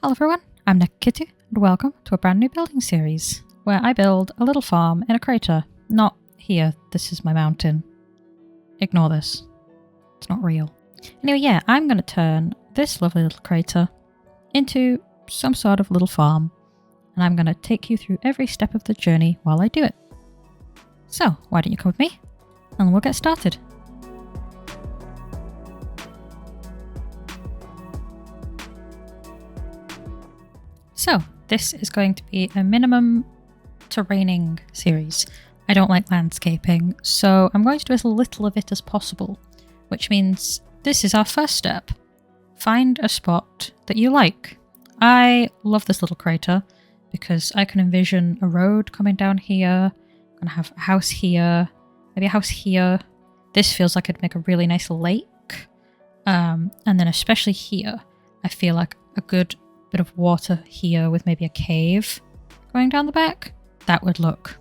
Hello everyone, I'm nekokittu and welcome to a brand new building series where I build a little farm in a crater. Not here, this is my mountain. Ignore this. It's not real. Anyway, yeah, I'm going to turn this lovely little crater into some sort of little farm, and I'm going to take you through every step of the journey while I do it. So, why don't you come with me and we'll get started. So, this is going to be a minimum terraining series. I don't like landscaping, so I'm going to do as little of it as possible, which means this is our first step. Find a spot that you like. I love this little crater because I can envision a road coming down here. I'm going to have a house here, maybe a house here. This feels like it'd make a really nice lake. And then especially here, I feel like a good bit of water here with maybe a cave going down the back. That would look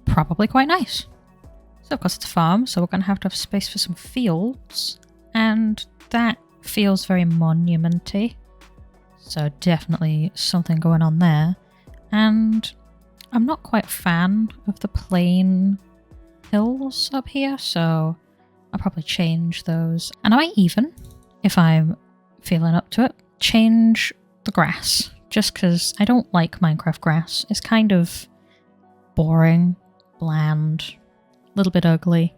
probably quite nice. So of course it's a farm, so we're going to have space for some fields, and that feels very monumenty. So definitely something going on there. And I'm not quite a fan of the plain hills up here, so I'll probably change those. And I might even, if I'm feeling up to it, change the grass, just because I don't like Minecraft grass. It's kind of boring, bland, a little bit ugly.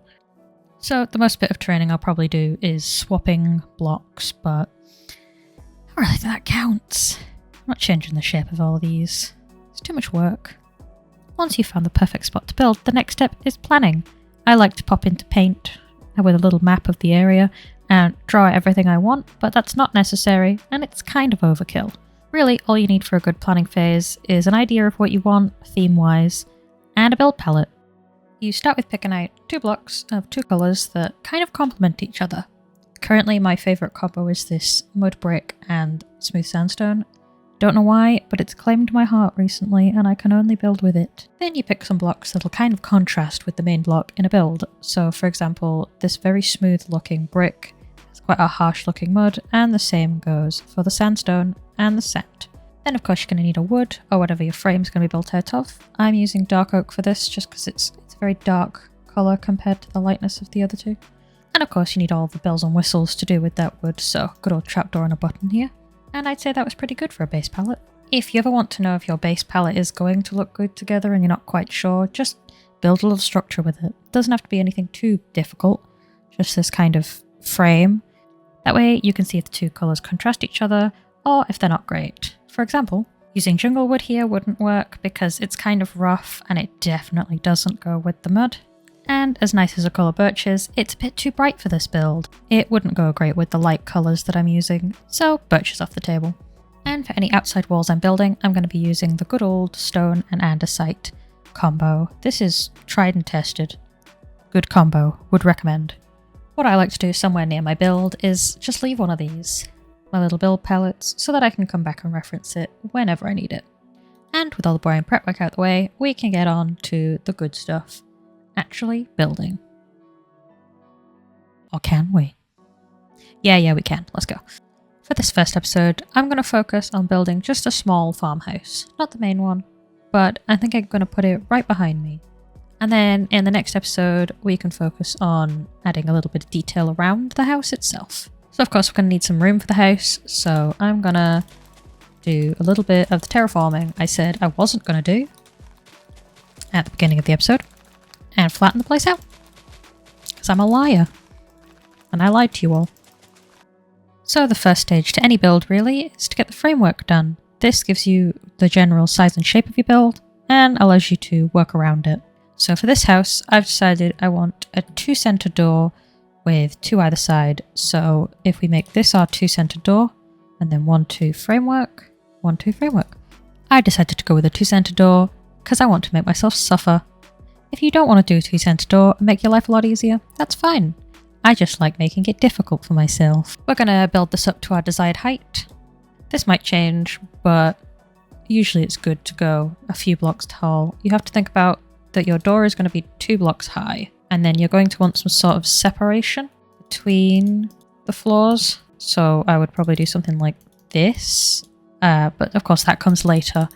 So the most bit of training I'll probably do is swapping blocks, but I don't really think that counts. I'm not changing the shape of all of these. It's too much work. Once you've found the perfect spot to build, the next step is planning. I like to pop into Paint with a little map of the area and draw out everything I want, but that's not necessary, and it's kind of overkill. Really, all you need for a good planning phase is an idea of what you want, theme-wise, and a build palette. You start with picking out 2 blocks of 2 colours that kind of complement each other. Currently, my favourite combo is this mud brick and smooth sandstone. Don't know why, but it's claimed my heart recently, and I can only build with it. Then you pick some blocks that'll kind of contrast with the main block in a build. So, for example, this very smooth-looking brick has quite a harsh-looking mud, and the same goes for the sandstone and the sand. Then of course you're going to need a wood, or whatever your frame's going to be built out of. I'm using dark oak for this just because it's a very dark colour compared to the lightness of the other two. And of course you need all the bells and whistles to do with that wood, so good old trapdoor and a button here. And I'd say that was pretty good for a base palette. If you ever want to know if your base palette is going to look good together and you're not quite sure, just build a little structure with it. It doesn't have to be anything too difficult, just this kind of frame. That way you can see if the 2 colours contrast each other, or if they're not great. For example, using jungle wood here wouldn't work because it's kind of rough and it definitely doesn't go with the mud. And as nice as a colour birch is, it's a bit too bright for this build. It wouldn't go great with the light colours that I'm using, so birch is off the table. And for any outside walls I'm building, I'm going to be using the good old stone and andesite combo. This is tried and tested. Good combo, would recommend. What I like to do somewhere near my build is just leave one of these, my little build palettes, so that I can come back and reference it whenever I need it. And with all the boring prep work out the way, we can get on to the good stuff. Actually building. Or can we? Yeah, we can. Let's go. For this first episode, I'm going to focus on building just a small farmhouse. Not the main one, but I think I'm going to put it right behind me. And then in the next episode, we can focus on adding a little bit of detail around the house itself. So of course we're going to need some room for the house, so I'm going to do a little bit of the terraforming I said I wasn't going to do at the beginning of the episode, and flatten the place out. Because I'm a liar. And I lied to you all. So the first stage to any build really is to get the framework done. This gives you the general size and shape of your build, and allows you to work around it. So for this house, I've decided I want a 2-center door with 2 either side. So if we make this our 2-center door, and then 1-2 framework, 1-2 framework. I decided to go with a 2-center door because I want to make myself suffer. If you don't want to do a 2-center door and make your life a lot easier, that's fine. I just like making it difficult for myself. We're going to build this up to our desired height. This might change, but usually it's good to go a few blocks tall. You have to think about that your door is going to be 2 blocks high, and then you're going to want some sort of separation between the floors. So I would probably do something like this, but of course that comes later.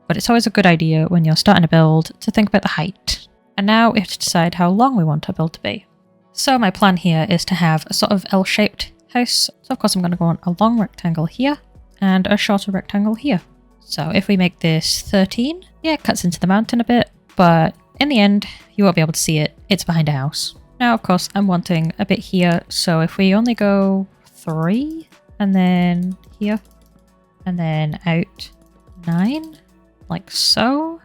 But it's always a good idea when you're starting a build to think about the height. And now we have to decide how long we want our build to be. So my plan here is to have a sort of L-shaped house. So of course I'm going to go on a long rectangle here and a shorter rectangle here. So if we make this 13, yeah, it cuts into the mountain a bit, but in the end you won't be able to see it. It's behind a house. Now of course I'm wanting a bit here, so if we only go 3 and then here and then out 9, like so.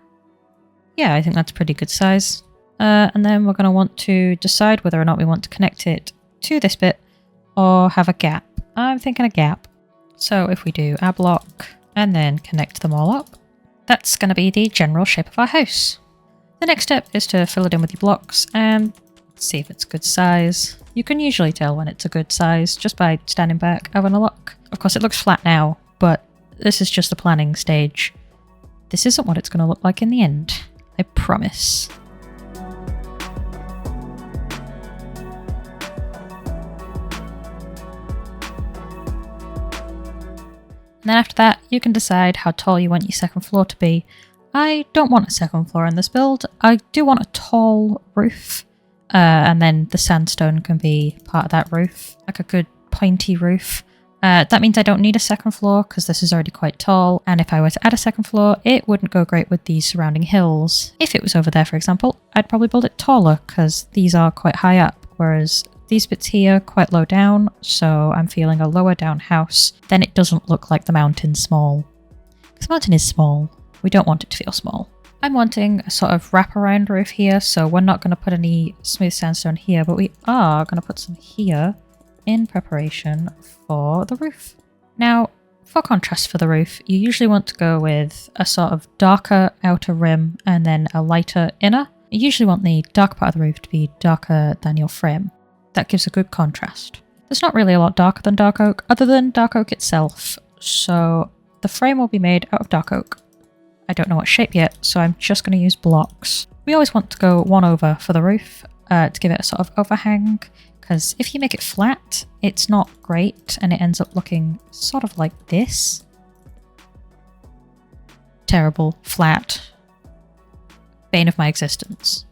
Yeah, I think that's a pretty good size. And then we're going to want to decide whether or not we want to connect it to this bit or have a gap. I'm thinking a gap. So if we do a block and then connect them all up, that's going to be the general shape of our house. The next step is to fill it in with your blocks and see if it's a good size. You can usually tell when it's a good size just by standing back, having a look. Of course it looks flat now, but this is just the planning stage. This isn't what it's going to look like in the end, I promise. And then after that, you can decide how tall you want your second floor to be. I don't want a second floor in this build. I do want a tall roof, and then the sandstone can be part of that roof, like a good pointy roof. That means I don't need a second floor because this is already quite tall, and if I were to add a second floor, it wouldn't go great with these surrounding hills. If it was over there, for example, I'd probably build it taller because these are quite high up, whereas these bits here quite low down, so I'm feeling a lower down house. Then it doesn't look like the mountain's small. Because the mountain is small. We don't want it to feel small. I'm wanting a sort of wraparound roof here, so we're not going to put any smooth sandstone here, but we are going to put some here in preparation for the roof. Now, for contrast for the roof, you usually want to go with a sort of darker outer rim and then a lighter inner. You usually want the dark part of the roof to be darker than your frame. That gives a good contrast. There's not really a lot darker than dark oak, other than dark oak itself, so the frame will be made out of dark oak. I don't know what shape yet, so I'm just going to use blocks. We always want to go 1 over for the roof to give it a sort of overhang, because if you make it flat, it's not great and it ends up looking sort of like this. Terrible, flat, bane of my existence.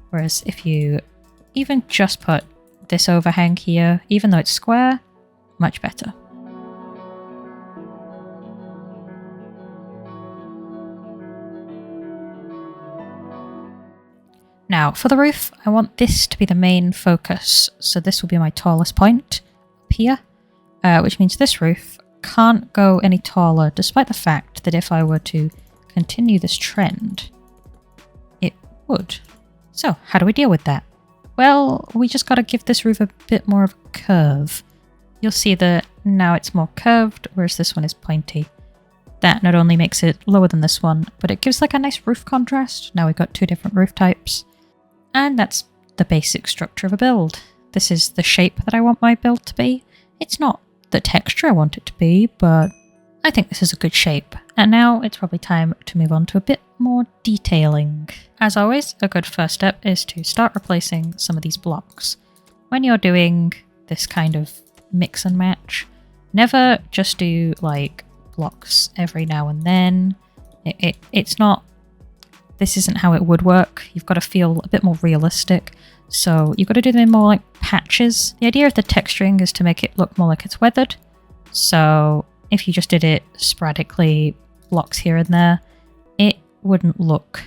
Whereas if you even just put this overhang here, even though it's square, much better. Now, for the roof, I want this to be the main focus, so this will be my tallest point up here, which means this roof can't go any taller, despite the fact that if I were to continue this trend, it would. So, how do we deal with that? Well, we just got to give this roof a bit more of a curve. You'll see that now it's more curved, whereas this one is pointy. That not only makes it lower than this one, but it gives like a nice roof contrast. Now we've got 2 different roof types. And that's the basic structure of a build. This is the shape that I want my build to be. It's not the texture I want it to be, but I think this is a good shape. And now it's probably time to move on to a bit more detailing. As always, a good first step is to start replacing some of these blocks. When you're doing this kind of mix and match, never just do like blocks every now and then. It's not... This isn't how it would work. You've got to feel a bit more realistic. So you've got to do them more like patches. The idea of the texturing is to make it look more like it's weathered. So if you just did it sporadically, blocks here and there, it wouldn't look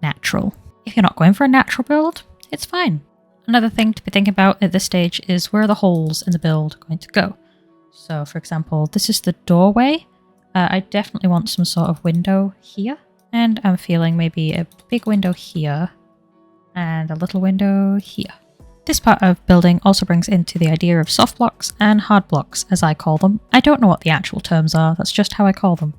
natural. If you're not going for a natural build, it's fine. Another thing to be thinking about at this stage is where are the holes in the build going to go? So for example, this is the doorway. I definitely want some sort of window here. And I'm feeling maybe a big window here and a little window here. This part of building also brings into the idea of soft blocks and hard blocks, as I call them. I don't know what the actual terms are, that's just how I call them.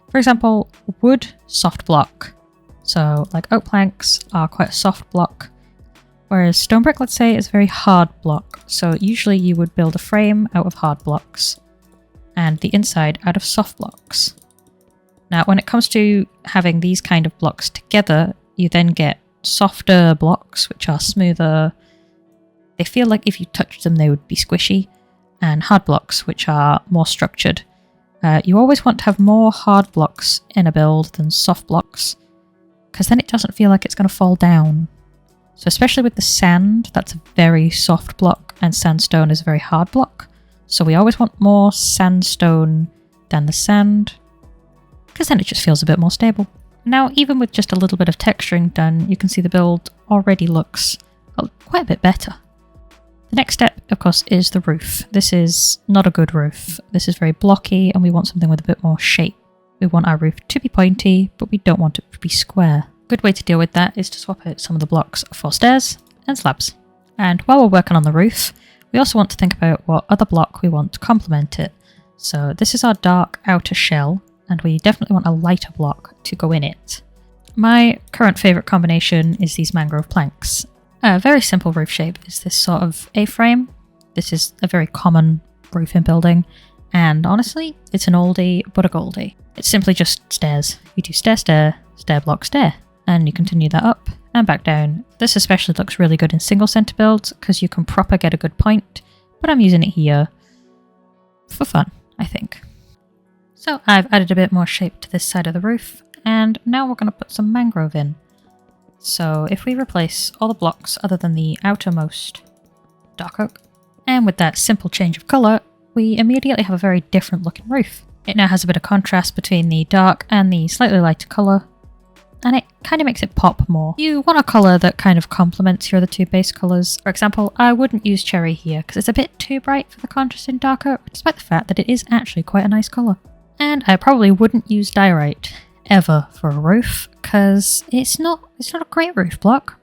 For example, wood, soft block. So like oak planks are quite a soft block, whereas stone brick, let's say, is a very hard block. So usually you would build a frame out of hard blocks and the inside out of soft blocks. Now, when it comes to having these kind of blocks together, you then get softer blocks, which are smoother. They feel like if you touched them, they would be squishy. And hard blocks, which are more structured. You always want to have more hard blocks in a build than soft blocks, because then it doesn't feel like it's going to fall down. So especially with the sand, that's a very soft block, and sandstone is a very hard block. So we always want more sandstone than the sand, because then it just feels a bit more stable. Now, even with just a little bit of texturing done, you can see the build already looks quite a bit better. The next step, of course, is the roof. This is not a good roof. This is very blocky, and we want something with a bit more shape. We want our roof to be pointy, but we don't want it to be square. A good way to deal with that is to swap out some of the blocks for stairs and slabs. And while we're working on the roof, we also want to think about what other block we want to complement it. So this is our dark outer shell, and we definitely want a lighter block to go in it. My current favourite combination is these mangrove planks. A very simple roof shape is this sort of A-frame. This is a very common roof in building, and honestly, it's an oldie but a goldie. It's simply just stairs. You do stair, stair, stair block, stair, and you continue that up and back down. This especially looks really good in single centre builds because you can proper get a good point, but I'm using it here for fun, I think. So I've added a bit more shape to this side of the roof, and now we're going to put some mangrove in. So if we replace all the blocks other than the outermost dark oak, and with that simple change of colour, we immediately have a very different looking roof. It now has a bit of contrast between the dark and the slightly lighter colour, and it kind of makes it pop more. You want a colour that kind of complements your other two base colours. For example, I wouldn't use cherry here because it's a bit too bright for the contrast in dark oak, despite the fact that it is actually quite a nice colour. And I probably wouldn't use diorite ever for a roof because it's not a great roof block.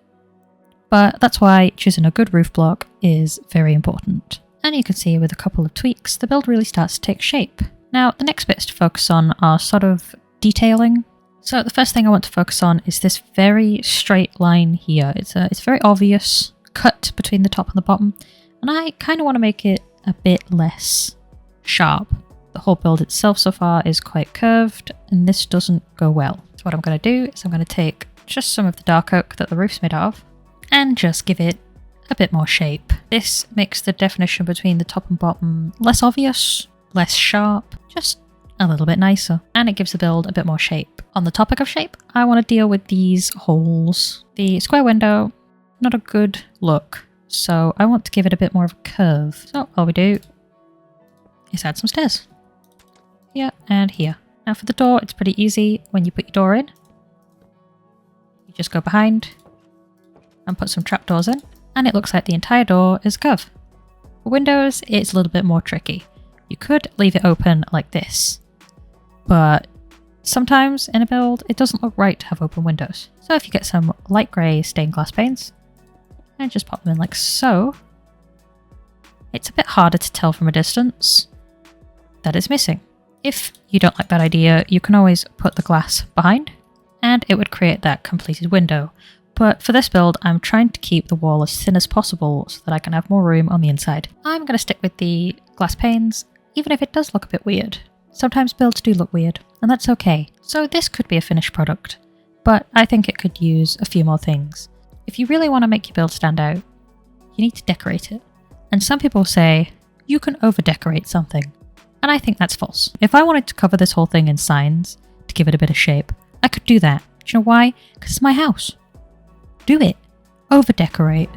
But that's why choosing a good roof block is very important. And you can see with a couple of tweaks, the build really starts to take shape. Now, the next bits to focus on are sort of detailing. So the first thing I want to focus on is this very straight line here. It's a very obvious cut between the top and the bottom, and I kind of want to make it a bit less sharp. The whole build itself so far is quite curved, and this doesn't go well. So what I'm going to do is I'm going to take just some of the dark oak that the roof's made out of, and just give it a bit more shape. This makes the definition between the top and bottom less obvious, less sharp, just a little bit nicer, and it gives the build a bit more shape. On the topic of shape, I want to deal with these holes. The square window, not a good look, so I want to give it a bit more of a curve. So all we do is add some stairs. Here and here. Now for the door, it's pretty easy. When you put your door in, you just go behind and put some trapdoors in, and it looks like the entire door is a curve. For windows, it's a little bit more tricky. You could leave it open like this, but sometimes in a build, it doesn't look right to have open windows. So if you get some light grey stained glass panes and just pop them in like so, it's a bit harder to tell from a distance that it's missing. If you don't like that idea, you can always put the glass behind and it would create that completed window. But for this build, I'm trying to keep the wall as thin as possible so that I can have more room on the inside. I'm going to stick with the glass panes, even if it does look a bit weird. Sometimes builds do look weird, and that's okay. So this could be a finished product, but I think it could use a few more things. If you really want to make your build stand out, you need to decorate it. And some people say, you can over-decorate something. And I think that's false. If I wanted to cover this whole thing in signs to give it a bit of shape, I could do that. Do you know why? Because it's my house. Do it. Over-decorate.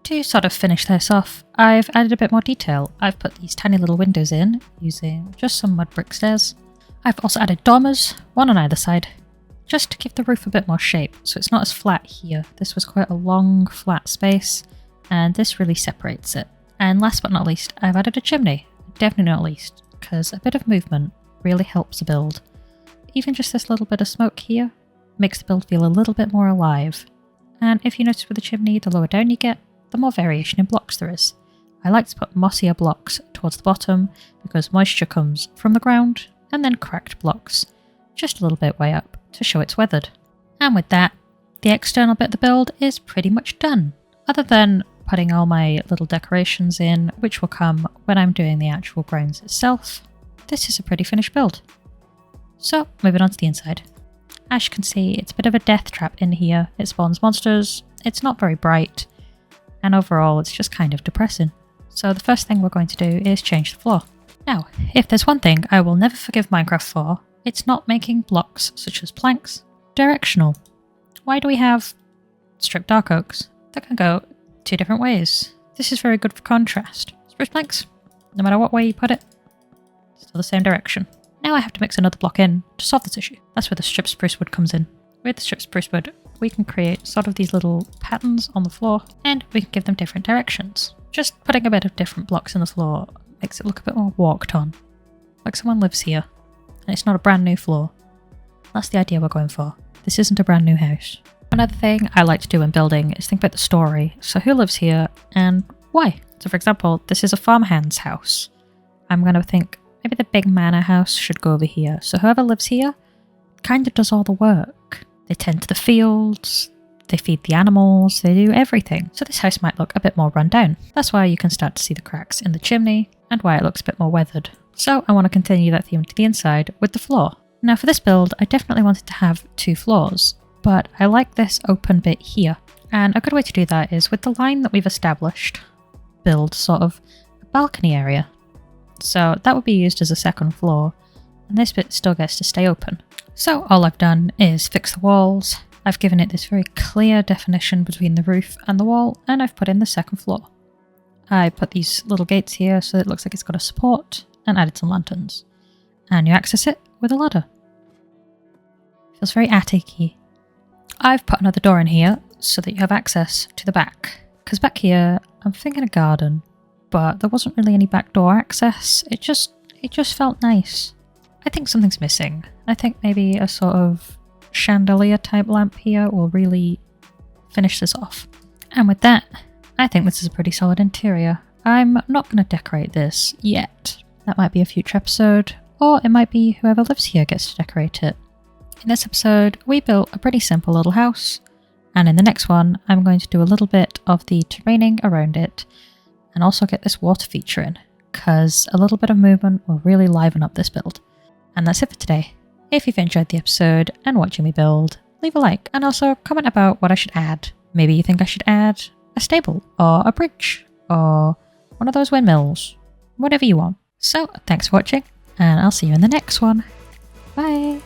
To sort of finish this off, I've added a bit more detail. I've put these tiny little windows in using just some mud brick stairs. I've also added dormers, one on either side, just to give the roof a bit more shape, so it's not as flat here. This was quite a long, flat space, and this really separates it. And last but not least, I've added a chimney. Definitely not least, because a bit of movement really helps a build. Even just this little bit of smoke here makes the build feel a little bit more alive. And if you notice with the chimney, the lower down you get, the more variation in blocks there is. I like to put mossier blocks towards the bottom because moisture comes from the ground, and then cracked blocks just a little bit way up to show it's weathered. And with that, the external bit of the build is pretty much done, other than putting all my little decorations in, which will come when I'm doing the actual grounds itself. This is a pretty finished build. So, moving on to the inside. As you can see, it's a bit of a death trap in here. It spawns monsters, it's not very bright, and overall it's just kind of depressing. So the first thing we're going to do is change the floor. Now, if there's one thing I will never forgive Minecraft for, it's not making blocks such as planks directional. Why do we have stripped dark oaks that can go 2 different ways? This is very good for contrast. Spruce planks, no matter what way you put it, still the same direction. Now I have to mix another block in to solve this issue. That's where the stripped spruce wood comes in. With the stripped spruce wood, we can create sort of these little patterns on the floor, and we can give them different directions. Just putting a bit of different blocks in the floor makes it look a bit more walked on, like someone lives here, and it's not a brand new floor. That's the idea we're going for. This isn't a brand new house. Another thing I like to do when building is think about the story. So who lives here and why? So for example, this is a farmhand's house. I'm going to think maybe the big manor house should go over here. So whoever lives here kind of does all the work. They tend to the fields, they feed the animals, they do everything. So this house might look a bit more run down. That's why you can start to see the cracks in the chimney and why it looks a bit more weathered. So I want to continue that theme to the inside with the floor. Now for this build, I definitely wanted to have 2 floors, but I like this open bit here. And a good way to do that is with the line that we've established, build sort of a balcony area. So that would be used as a second floor, and this bit still gets to stay open. So all I've done is fix the walls. I've given it this very clear definition between the roof and the wall, and I've put in the second floor. I put these little gates here so it looks like it's got a support, and added some lanterns. And you access it with a ladder. Feels very attic-y. I've put another door in here so that you have access to the back. Because back here, I'm thinking a garden, but there wasn't really any back door access. It just felt nice. I think something's missing. I think maybe a sort of chandelier type lamp here will really finish this off. And with that, I think this is a pretty solid interior. I'm not going to decorate this yet. That might be a future episode, or it might be whoever lives here gets to decorate it. In this episode, we built a pretty simple little house, and in the next one, I'm going to do a little bit of the terraining around it, and also get this water feature in, because a little bit of movement will really liven up this build. And that's it for today. If you've enjoyed the episode and watching me build, leave a like, and also comment about what I should add. Maybe you think I should add a stable, or a bridge, or one of those windmills, whatever you want. So, thanks for watching, and I'll see you in the next one. Bye!